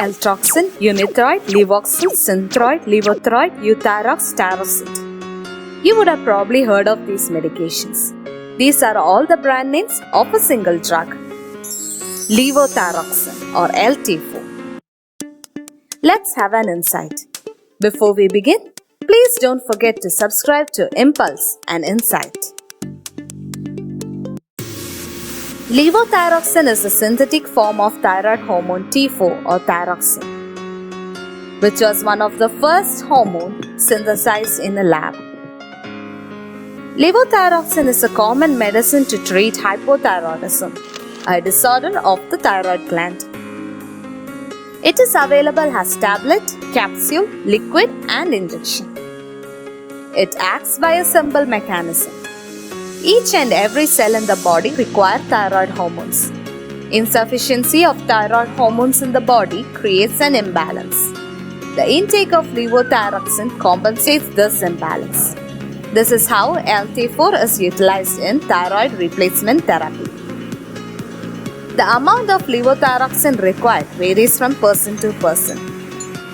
Eltroxin, Unithroid, Levoxil, Synthroid, Levothyroid, Euthyrox, Tyrosine. You would have probably heard of these medications. These are all the brand names of a single drug, levothyroxine or LT4. Let's have an insight. Before we begin, please don't forget to subscribe to Impulse and Insight. Levothyroxine is a synthetic form of thyroid hormone T4 or thyroxine, which was one of the first hormones synthesized in a lab. Levothyroxine is a common medicine to treat hypothyroidism, a disorder of the thyroid gland. It is available as tablet, capsule, liquid and injection. It acts by a simple mechanism. Each and every cell in the body requires thyroid hormones. Insufficiency of thyroid hormones in the body creates an imbalance. The intake of levothyroxine compensates this imbalance. This is how LT4 is utilized in thyroid replacement therapy. The amount of levothyroxine required varies from person to person,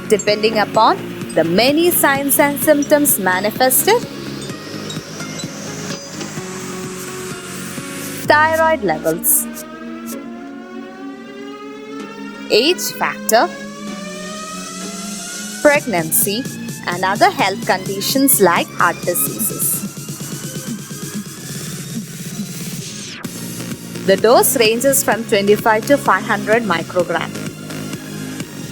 depending upon the many signs and symptoms manifested. Thyroid levels, age factor, pregnancy, and other health conditions like heart diseases. The dose ranges from 25 to 500 microgram.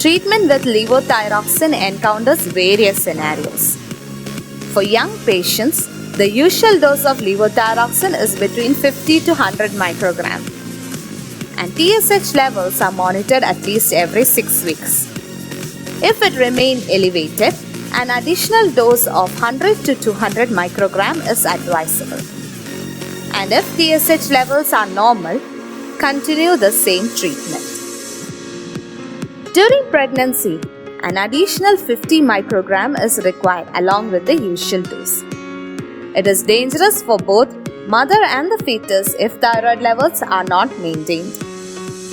Treatment with levothyroxine encounters various scenarios. For young patients, the usual dose of levothyroxine is between 50 to 100 microgram, and TSH levels are monitored at least every 6 weeks. If it remains elevated, an additional dose of 100 to 200 microgram is advisable. And if TSH levels are normal, continue the same treatment. During pregnancy, an additional 50 microgram is required along with the usual dose. It is dangerous for both mother and the fetus if thyroid levels are not maintained.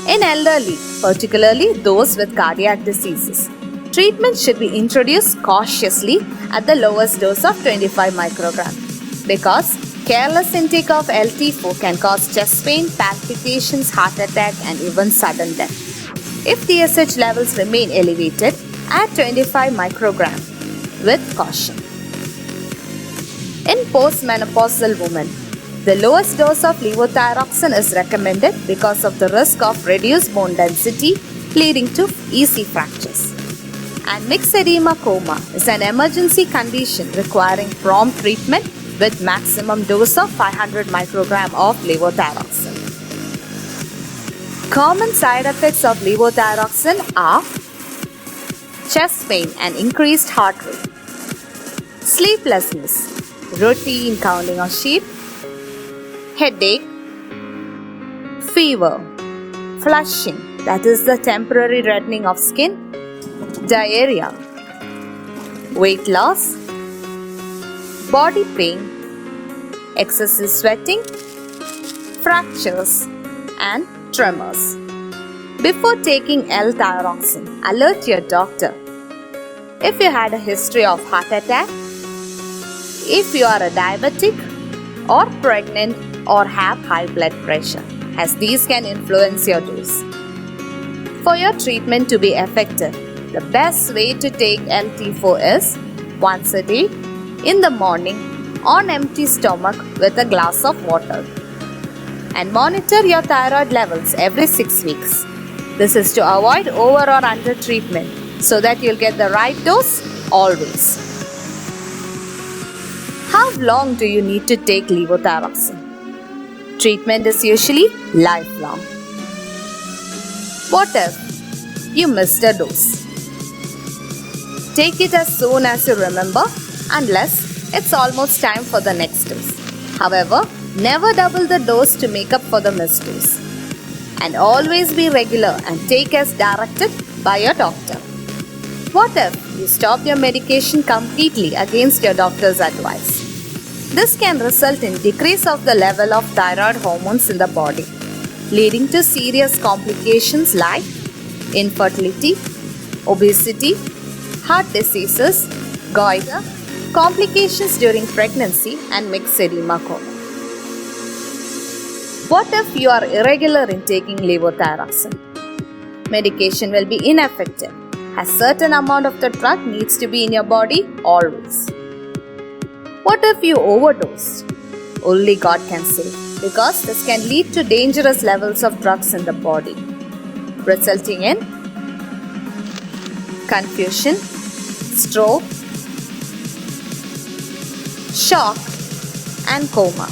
In elderly, particularly those with cardiac diseases, treatment should be introduced cautiously at the lowest dose of 25 microgram because careless intake of LT4 can cause chest pain, palpitations, heart attack and even sudden death. If TSH levels remain elevated, add 25 microgram with caution. In postmenopausal women, the lowest dose of levothyroxine is recommended because of the risk of reduced bone density leading to easy fractures. And mixed edema coma is an emergency condition requiring prompt treatment with maximum dose of 500 microgram of levothyroxine. Common side effects of levothyroxine are chest pain and increased heart rate, sleeplessness, routine counting of sheep, headache, fever, flushing, that is the temporary reddening of skin, diarrhea, weight loss, body pain, excessive sweating, fractures, and tremors. Before taking L-thyroxine, alert your doctor. If you had a history of heart attack, if you are a diabetic or pregnant or have high blood pressure, as these can influence your dose. For your treatment to be effective, the best way to take LT4 is once a day in the morning on empty stomach with a glass of water. And monitor your thyroid levels every 6 weeks. This is to avoid over or under treatment so that you'll get the right dose always. How long do you need to take levothyroxine? Treatment is usually lifelong. What if you missed a dose? Take it as soon as you remember, unless it's almost time for the next dose. However, never double the dose to make up for the missed dose. And always be regular and take as directed by your doctor. What if you stop your medication completely against your doctor's advice? This can result in decrease of the level of thyroid hormones in the body, leading to serious complications like infertility, obesity, heart diseases, goiter, complications during pregnancy, and mixed edema coma. What if you are irregular in taking levothyroxine? Medication will be ineffective. A certain amount of the drug needs to be in your body always. What if you overdosed? Only God can save, because this can lead to dangerous levels of drugs in the body, resulting in confusion, stroke, shock, and coma.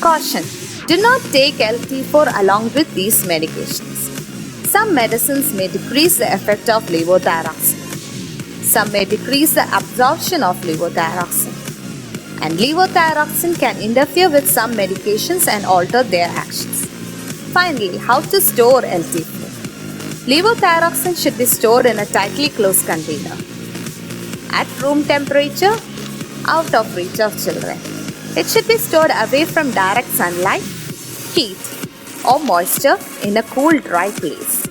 Caution: do not take LT4 along with these medications. Some medicines may decrease the effect of levothyroxine. Some may decrease the absorption of levothyroxine. And levothyroxine can interfere with some medications and alter their actions. Finally, how to store LT4? Levothyroxine should be stored in a tightly closed container, at room temperature, out of reach of children. It should be stored away from direct sunlight, heat, or moisture in a cool, dry place.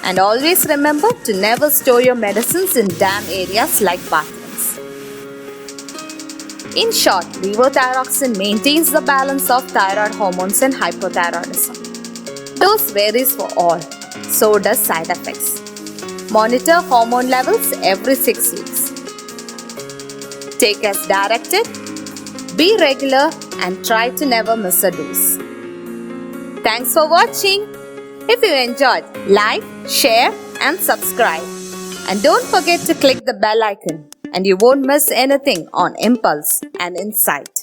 And always remember to never store your medicines in damp areas like bathrooms. In short, levothyroxine maintains the balance of thyroid hormones and hypothyroidism. Dose varies for all, so does side effects. Monitor hormone levels every 6 weeks. Take as directed, be regular, and try to never miss a dose. Thanks for watching. If you enjoyed, like, share, and subscribe. And don't forget to click the bell icon, and you won't miss anything on Impulse and Insight.